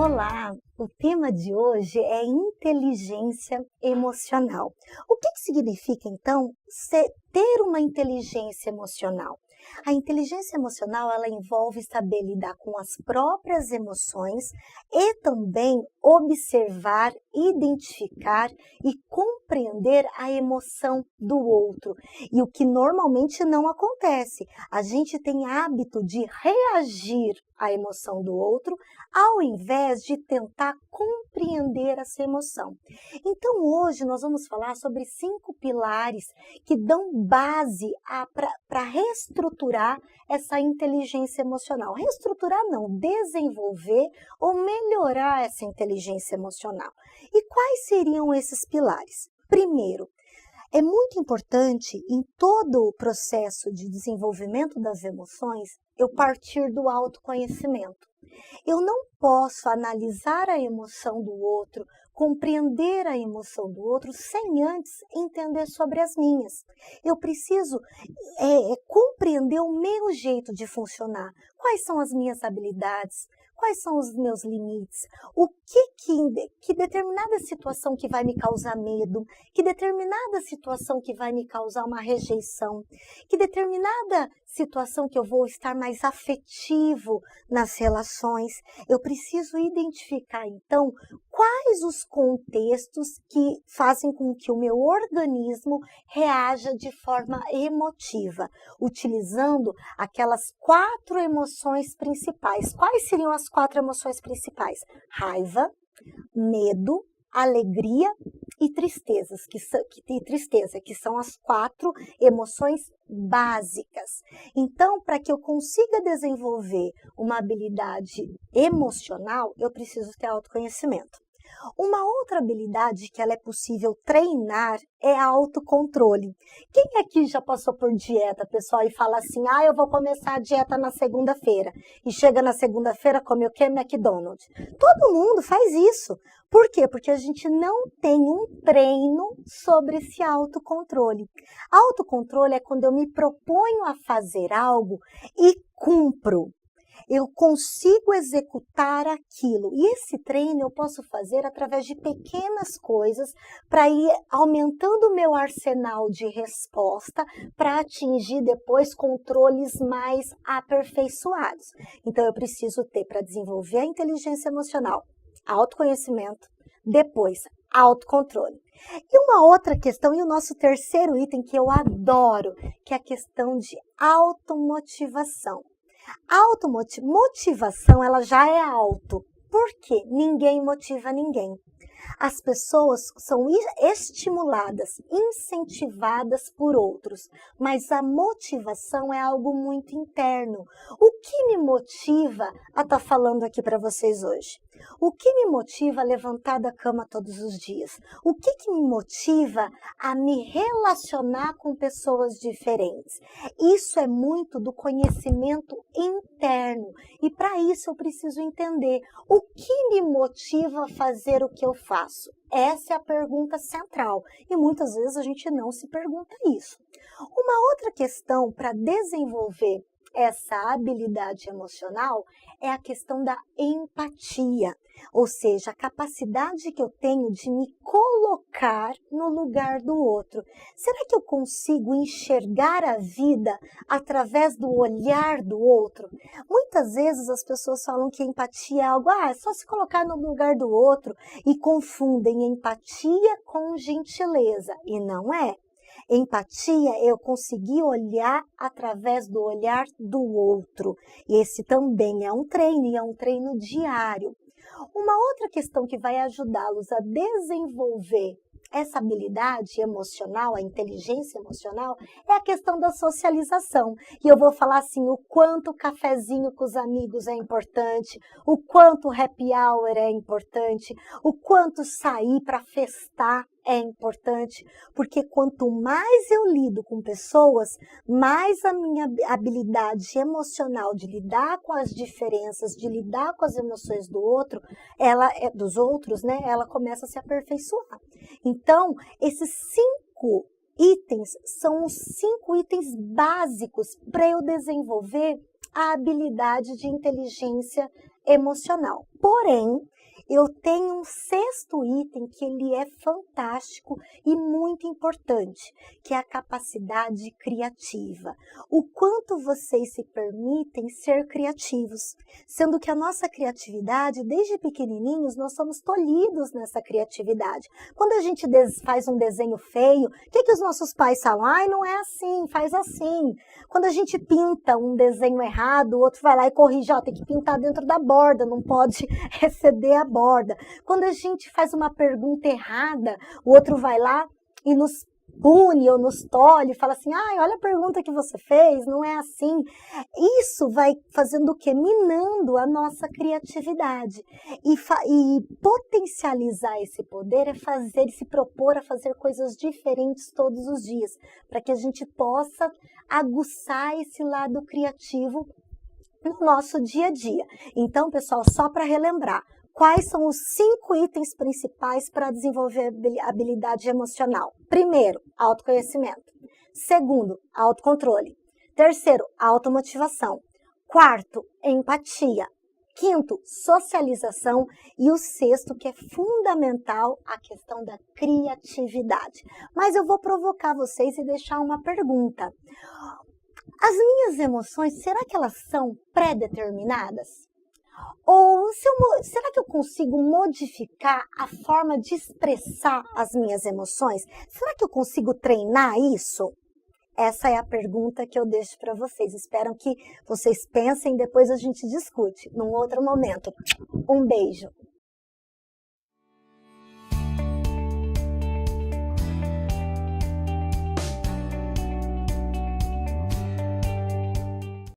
Olá! O tema de hoje é inteligência emocional. O que significa, então, ter uma inteligência emocional? A inteligência emocional, ela envolve saber lidar com as próprias emoções e também observar, identificar e compreender a emoção do outro. E o que normalmente não acontece, a gente tem hábito de reagir à emoção do outro, ao invés de tentar compreender essa emoção. Então hoje nós vamos falar sobre 5 pilares que dão base para reestruturar essa inteligência emocional. Reestruturar não, desenvolver ou melhorar essa inteligência emocional. E quais seriam esses pilares? Primeiro, é muito importante em todo o processo de desenvolvimento das emoções eu partir do autoconhecimento. Eu não posso analisar a emoção do outro, compreender a emoção do outro sem antes entender sobre as minhas. Eu preciso compreender o meu jeito de funcionar, quais são as minhas habilidades, quais são os meus limites, o que determinada situação que vai me causar medo, que determinada situação que vai me causar uma rejeição, que determinada situação que eu vou estar mais afetivo nas relações. Eu preciso identificar, então, quais os contextos que fazem com que o meu organismo reaja de forma emotiva, utilizando aquelas 4 emoções principais. Quais seriam as 4 emoções principais? Raiva, medo, alegria e tristeza, que são as 4 emoções básicas. Então, para que eu consiga desenvolver uma habilidade emocional, eu preciso ter autoconhecimento. Uma outra habilidade que ela é possível treinar é a autocontrole. Quem aqui já passou por dieta, pessoal, e fala assim, eu vou começar a dieta na segunda-feira, e chega na segunda-feira, come o quê? McDonald's. Todo mundo faz isso. Por quê? Porque a gente não tem um treino sobre esse autocontrole. Autocontrole é quando eu me proponho a fazer algo e cumpro. Eu consigo executar aquilo. E esse treino eu posso fazer através de pequenas coisas para ir aumentando o meu arsenal de resposta para atingir depois controles mais aperfeiçoados. Então eu preciso ter, para desenvolver a inteligência emocional, autoconhecimento, depois autocontrole. E uma outra questão, e o nosso terceiro item que eu adoro, que é a questão de automotivação. Motivação, ela já é auto. Por quê? Ninguém motiva ninguém. As pessoas são estimuladas, incentivadas por outros, mas a motivação é algo muito interno. O que me motiva a estar falando aqui para vocês hoje? O que me motiva a levantar da cama todos os dias? O que me motiva a me relacionar com pessoas diferentes? Isso é muito do conhecimento interno. E para isso eu preciso entender o que me motiva a fazer o que eu faço. Essa é a pergunta central. E muitas vezes a gente não se pergunta isso. Uma outra questão para desenvolver essa habilidade emocional é a questão da empatia, ou seja, a capacidade que eu tenho de me colocar no lugar do outro. Será que eu consigo enxergar a vida através do olhar do outro? Muitas vezes as pessoas falam que empatia é algo, é só se colocar no lugar do outro e confundem empatia com gentileza, e não é. Empatia é eu conseguir olhar através do olhar do outro. E esse também é um treino, e é um treino diário. Uma outra questão que vai ajudá-los a desenvolver essa habilidade emocional, a inteligência emocional, é a questão da socialização. E eu vou falar assim, o quanto o cafezinho com os amigos é importante, o quanto o happy hour é importante, o quanto sair para festar é importante, porque quanto mais eu lido com pessoas, mais a minha habilidade emocional de lidar com as diferenças, de lidar com as emoções do outro, dos outros, né? Ela começa a se aperfeiçoar. Então, esses 5 itens são os 5 itens básicos para eu desenvolver a habilidade de inteligência emocional. Porém, eu tenho um sexto item que ele é fantástico e muito importante, que é a capacidade criativa. O quanto vocês se permitem ser criativos, sendo que a nossa criatividade, desde pequenininhos, nós somos tolhidos nessa criatividade. Quando a gente faz um desenho feio, o que os nossos pais falam? Ai, não é assim, faz assim. Quando a gente pinta um desenho errado, o outro vai lá e corrige, ó, tem que pintar dentro da borda, não pode exceder a borda. Quando a gente faz uma pergunta errada, o outro vai lá e nos pune ou nos tolhe, fala assim, ai, olha a pergunta que você fez, não é assim. Isso vai fazendo o quê? Minando a nossa criatividade. E potencializar esse poder é fazer, se propor a fazer coisas diferentes todos os dias, para que a gente possa aguçar esse lado criativo no nosso dia a dia. Então, pessoal, só para relembrar, quais são os 5 itens principais para desenvolver a habilidade emocional? Primeiro, autoconhecimento. Segundo, autocontrole. Terceiro, automotivação. Quarto, empatia. Quinto, socialização. E o sexto, que é fundamental, a questão da criatividade. Mas eu vou provocar vocês e deixar uma pergunta. As minhas emoções, será que elas são pré-determinadas? Ou será que eu consigo modificar a forma de expressar as minhas emoções? Será que eu consigo treinar isso? Essa é a pergunta que eu deixo para vocês. Espero que vocês pensem, depois a gente discute num outro momento. Um beijo!